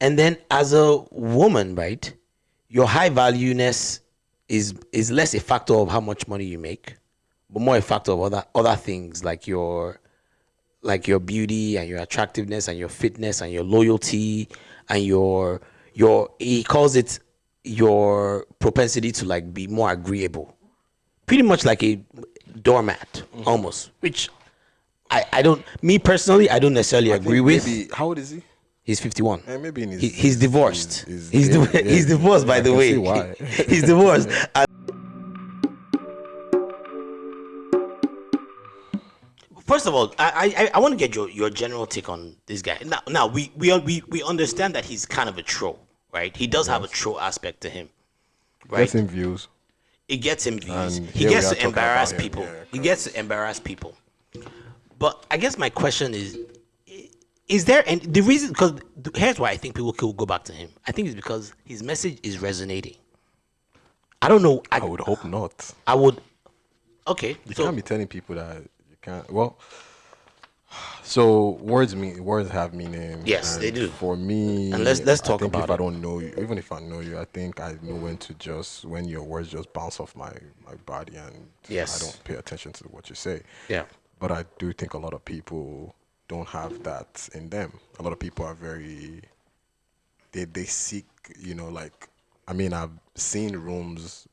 And then as a woman, right, your high valueness is less a factor of how much money you make, but more a factor of other things like your beauty and your attractiveness and your fitness and your loyalty and your he calls it your propensity to like be more agreeable. Pretty much like a doormat almost, which I don't me personally I don't necessarily I agree think with. maybe how old is he? He's 51. And maybe in He's divorced. He's divorced, by I the can see way. why. He's divorced. First of all, I want to get your general take on this guy. Now we understand that he's kind of a troll, right? He does have a Yes. troll aspect to him, Gets right? him views. It gets him views. And He here we gets are to talking about embarrass him. people. Yeah, He gets to 'cause embarrass people. But I guess my question is there and the reason because here's why I think people could go back to him. I think it's because his message is resonating. I don't know. I would hope not. I would okay. You So can't be telling people that you can't. Well, so words have meaning. yes, they And do. for me, And let's I talk think about if I it. don't know you, even if I know you, I think I know when your words just bounce off my body, and I Yes. don't pay attention to what you say. Yeah. But I do think a lot of people don't have that in them. A lot of people are very they seek, like, I mean, I've seen rooms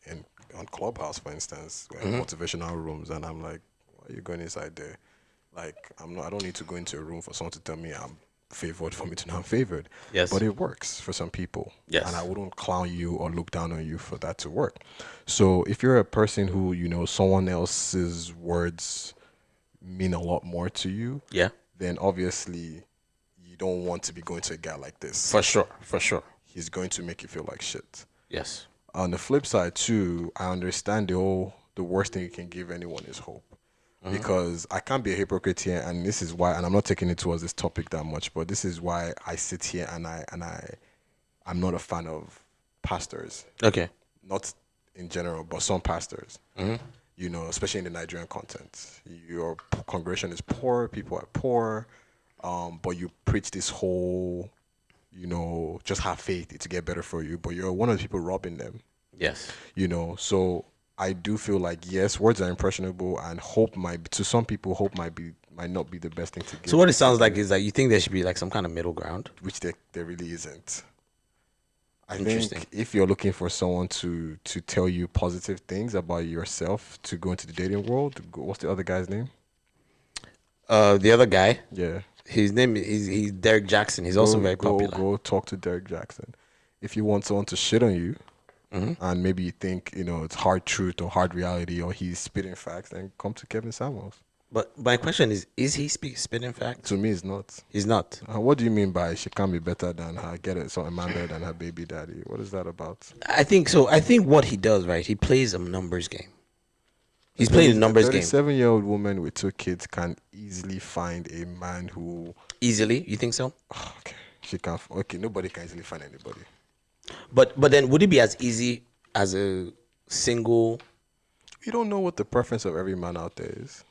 in on Clubhouse, for instance, motivational rooms, and I'm like, why are you going inside there? Like, I don't need to go into a room for someone to tell me I'm favored for me to know I'm favored. Yes. But it works for some people. And I Yes. wouldn't clown you or look down on you for that to work. So if you're a person who, someone else's words mean a lot more to you, Yeah. then obviously you don't want to be going to a guy like this. For sure. For sure. He's going to make you feel like shit. Yes. On the flip side too, I understand the worst thing you can give anyone is hope. Because I can't be a hypocrite here, and this is why, and I'm not taking it towards this topic that much, but this is why I sit here and I'm not a fan of pastors. Okay. Not in general, but some pastors. Especially in the Nigerian content. Your congregation is poor, people are poor, but you preach this whole, just have faith, it to get better for you, but you're one of the people robbing them. Yes. So I do feel like, yes, words are impressionable, and hope to some people, hope might not be the best thing to give, So what it sounds like is that you think there should be like some kind of middle ground. which there really isn't. I Interesting. think if you're looking for someone to tell you positive things about yourself to go into the dating world, what's the other guy's name? The other guy, Yeah. his name is he's Derek Jackson. He's also very popular. Go talk to Derek Jackson. If you want someone to shit on you, Mm-hmm. and maybe you think it's hard truth or hard reality, or he's spitting facts, then come to Kevin Samuels. But my question is he spitting facts? To me, it's not. He's not. What do you mean by she can't be better than her? Get it, so a man better than her baby daddy. What is that about? I think so. I think what he does, right? He plays a numbers game. He's playing a numbers game 37-year-old woman with 2 kids can easily find a man who. easily. You think so? Okay, she can. Okay, nobody can easily find anybody. But then would it be as easy as a single? We don't know what the preference of every man out there is.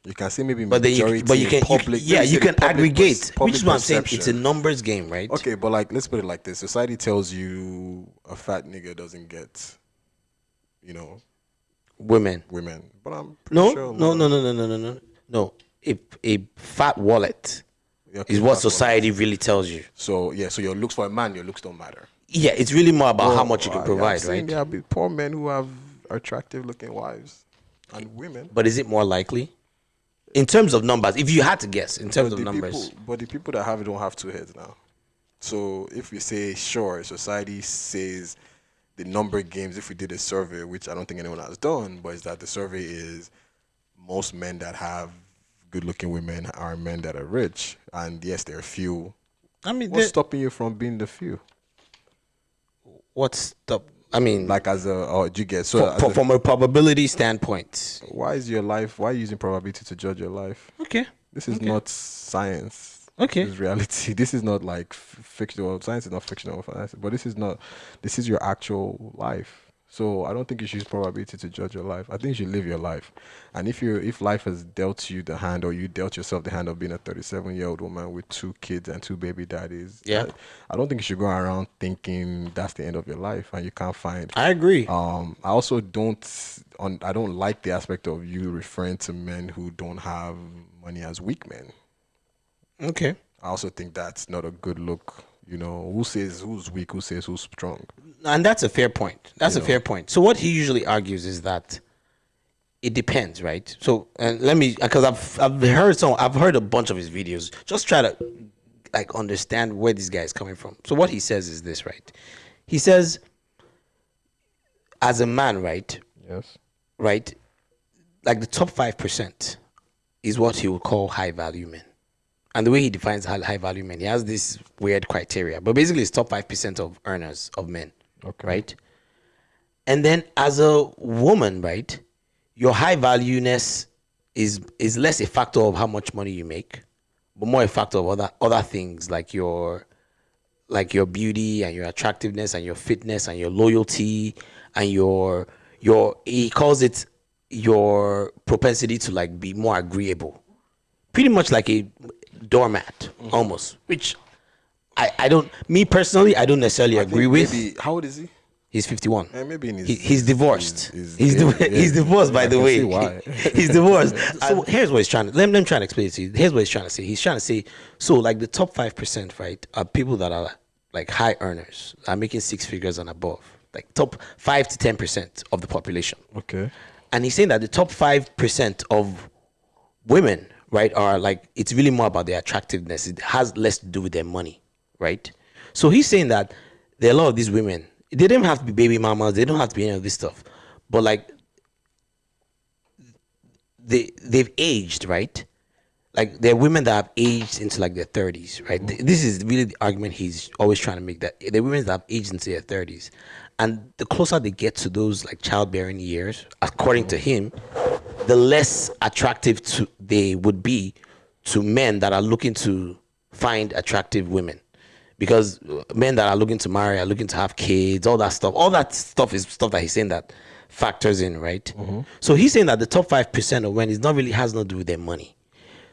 You can say maybe But then majority. but you can public. yeah, let me say you the can public aggregate, public which is what I'm saying. perception. It's a numbers game, right? Okay, but like, let's put it like this: society tells you a fat nigga doesn't get, Women. women. But I'm pretty No, sure. no, no, no, no, no, no, no. No. A fat wallet Okay, is what that's society really tells you. So yeah, so your looks for a man, your looks don't matter. Yeah, it's really more about how Well, much you can I've provide, seen right? there are poor men who have attractive looking wives and women. But is it more likely? In terms of numbers, if you had to guess, in terms But of the numbers. but the people that have it don't have two heads now. So if we say, sure, society says the number games, if we did a survey, which I don't think anyone has done, but is that the survey is most men that have good looking women are men that are rich. And yes, there are few. I mean, What's stopping you from being the few? what's the? I mean, Like do you get so from a probability standpoint. why are you using probability to judge your life? Okay. This is not science. Okay. This is reality. This is not like fictional. Science is not fictional, but this is not. This is your actual life. So I don't think you should use probability to judge your life. I think you should live your life. And if life has dealt you the hand, or you dealt yourself the hand of being a 37-year-old woman with two kids and two baby daddies, Yeah, I don't think you should go around thinking that's the end of your life and you can't find. I agree. I also I don't like the aspect of you referring to men who don't have money as weak men. Okay. I also think that's not a good look. Who says who's weak? Who says who's strong? And that's a fair point. That's a fair point. So what he usually argues is that it depends, right? So, and let me, because I've heard a bunch of his videos. Just try to like understand where this guy is coming from. So what he says is this, right? He says, as a man, right, Yes. right, like the top 5% is what he would call high value men. And the way he defines high value men, he has this weird criteria. But basically, it's top 5% of earners of men, Okay. right? And then as a woman, right, your high valueness is less a factor of how much money you make, but more a factor of other things like your beauty and your attractiveness and your fitness and your loyalty and your he calls it your propensity to like be more agreeable, pretty much like a doormat almost, which I don't, me personally, I don't necessarily agree with. Maybe, how old is he? He's 51. And maybe in his, He's divorced. He's yeah, divorced, by I the can way. see why. He's divorced. So here's what he's trying to, let me try and explain it to you. Here's what he's trying to say. He's trying to say, so like the top 5%, right, are people that are like high earners, are making six figures and above, like top 5 to 10% of the population. Okay. And he's saying that the top 5% of women, right, are like, it's really more about their attractiveness. It has less to do with their money, right? So he's saying that there are a lot of these women, they don't have to be baby mamas, they don't have to be any of this stuff, but like they've aged, right? Like there are women that have aged into like their 30s, right? This is really the argument he's always trying to make, that the women that have aged into their 30s, and the closer they get to those like childbearing years, according to him, the less attractive they would be to men that are looking to find attractive women, because men that are looking to marry are looking to have kids, all that stuff is stuff that he's saying that factors in, right? So he's saying that the top 5% of men is not really, has nothing to do with their money.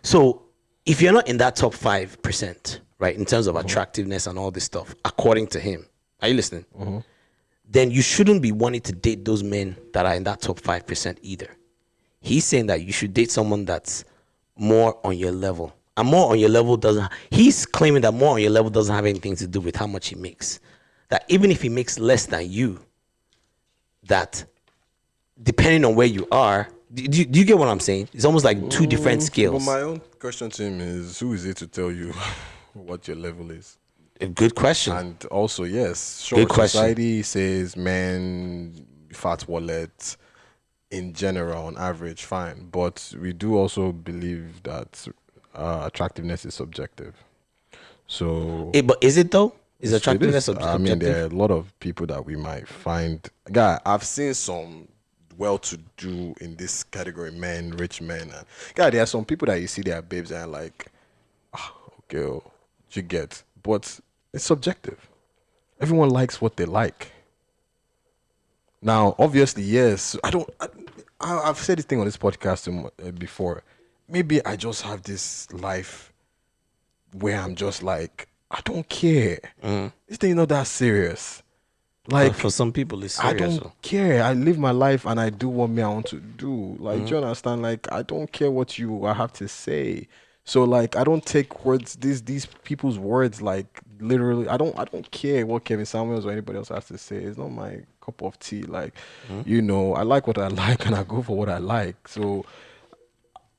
So if you're not in that top 5%, right, in terms of attractiveness and all this stuff, according to him, are you listening? Then you shouldn't be wanting to date those men that are in that top 5% either. He's saying that you should date someone that's more on your level. And more on your level he's claiming that more on your level doesn't have anything to do with how much he makes. That even if he makes less than you, that depending on where you are, do you get what I'm saying? It's almost like two different But scales. my own question to him is, who is it to tell you what your level is? A good question. And also, yes, sure, Good question. society says men, fat wallet, in general, on average, fine. But we do also believe that attractiveness is subjective. So But is it though? Is it attractiveness is. I mean, subjective? there are a lot of people that we might find. Guy, I've seen some well-to-do in this category, men, rich men. And, guy, there are some people that you see their babes and like, okay, you get. But it's subjective. Everyone likes what they like. Now, obviously, yes. I've said this thing on this podcast before. Maybe I just have this life where I'm just like, I don't care. This thing is not that serious. Like, For some people, it's I serious. don't care. I live my life and I do what me I want to do. Like, do you understand? Like, I don't care what I have to say. So like, I don't take these people's words like literally. I don't care what Kevin Samuels or anybody else has to say. It's not my cup of tea. Like, I like what I like and I go for what I like. So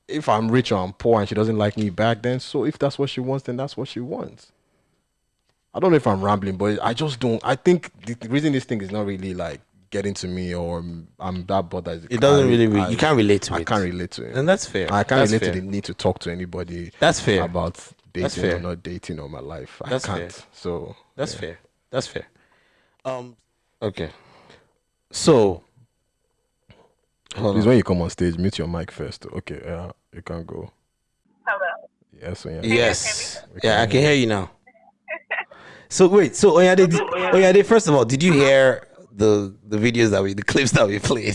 if I'm rich or I'm poor and she doesn't like me back, then so if that's what she wants, then that's what she wants. I don't know if I'm rambling, but I just don't. I think the reason this thing is not really like getting to me or I'm that bothered. It doesn't you can't relate to it. I can't relate to it. And that's fair. I can't That's relate fair. to the need to talk to anybody. That's fair. About That's dating or fair. not dating or my life. That's I can't. fair. So That's fair. That's fair. Okay. So hold please, on. when you come on stage, mute your mic first. Okay, you can go. Hello. Yes, yeah. Yes. Yeah, I can hear you now. So wait, so Oyade, first of all, did you hear the videos the clips that we played?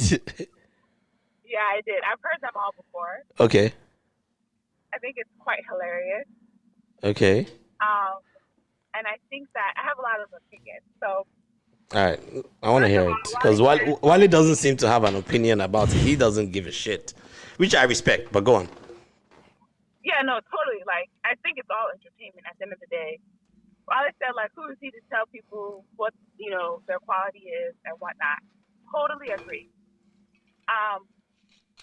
Yeah, I did. I've heard them all before. Okay. I think it's quite hilarious. Okay. And I think that I have a lot of opinions. So, all right, I want to hear it because Wale doesn't seem to have an opinion about it. He doesn't give a shit, which I respect. But go on. Yeah, no, totally. Like, I think it's all entertainment at the end of the day. Wale said, like, who is he to tell people what their quality is and whatnot? Totally agree.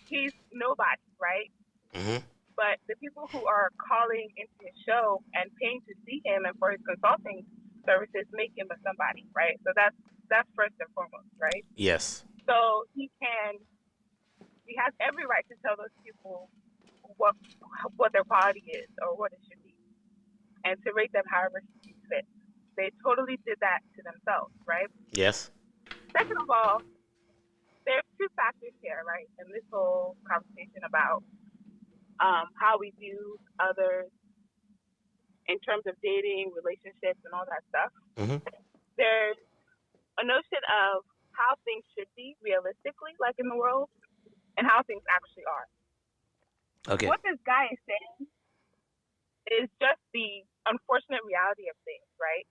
He's nobody, right? Mm-hmm. But the people who are calling into his show and paying to see him and for his consulting services make him a somebody, right? So that's first and foremost, right? Yes. So he has every right to tell those people what their quality is or what it should be, and to rate them however he sees fit. They totally did that to themselves, right? Yes. Second of all, there's two factors here, right, in this whole conversation about how we view others in terms of dating, relationships, and all that stuff. Mm-hmm. There's a notion of how things should be realistically, like in the world, and how things actually are. Okay. What this guy is saying is just the unfortunate reality of things, right?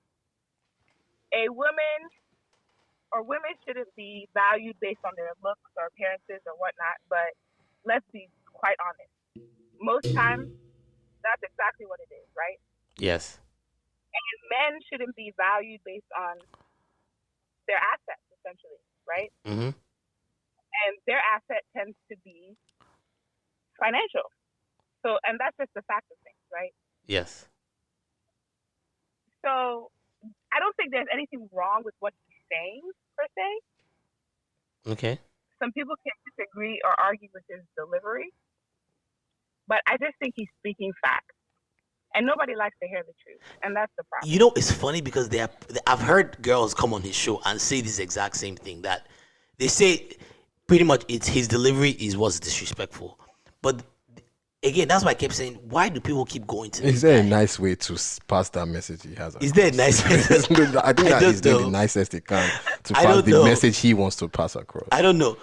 Women shouldn't be valued based on their looks or appearances or whatnot, but let's be quite honest. Most times, that's exactly what it is, right? Yes. And men shouldn't be valued based on their assets, essentially, right? Mm-hmm. And their asset tends to be financial. So, and that's just the fact of things, right? Yes. So, I don't think there's anything wrong with what he's saying, per se. Okay. Some people can disagree or argue with his delivery, but I just think he's speaking facts. And nobody likes to hear the truth, and that's the problem. You know, it's funny because I've heard girls come on his show and say this exact same thing, that they say pretty much his delivery is what's disrespectful. But again, that's why I kept saying, why do people keep going to this Is there guy? a nice way to pass that message he has? Is there a nice message? I think that don't he's doing know. the nicest he can to I pass don't the know. message he wants to pass across. I don't know.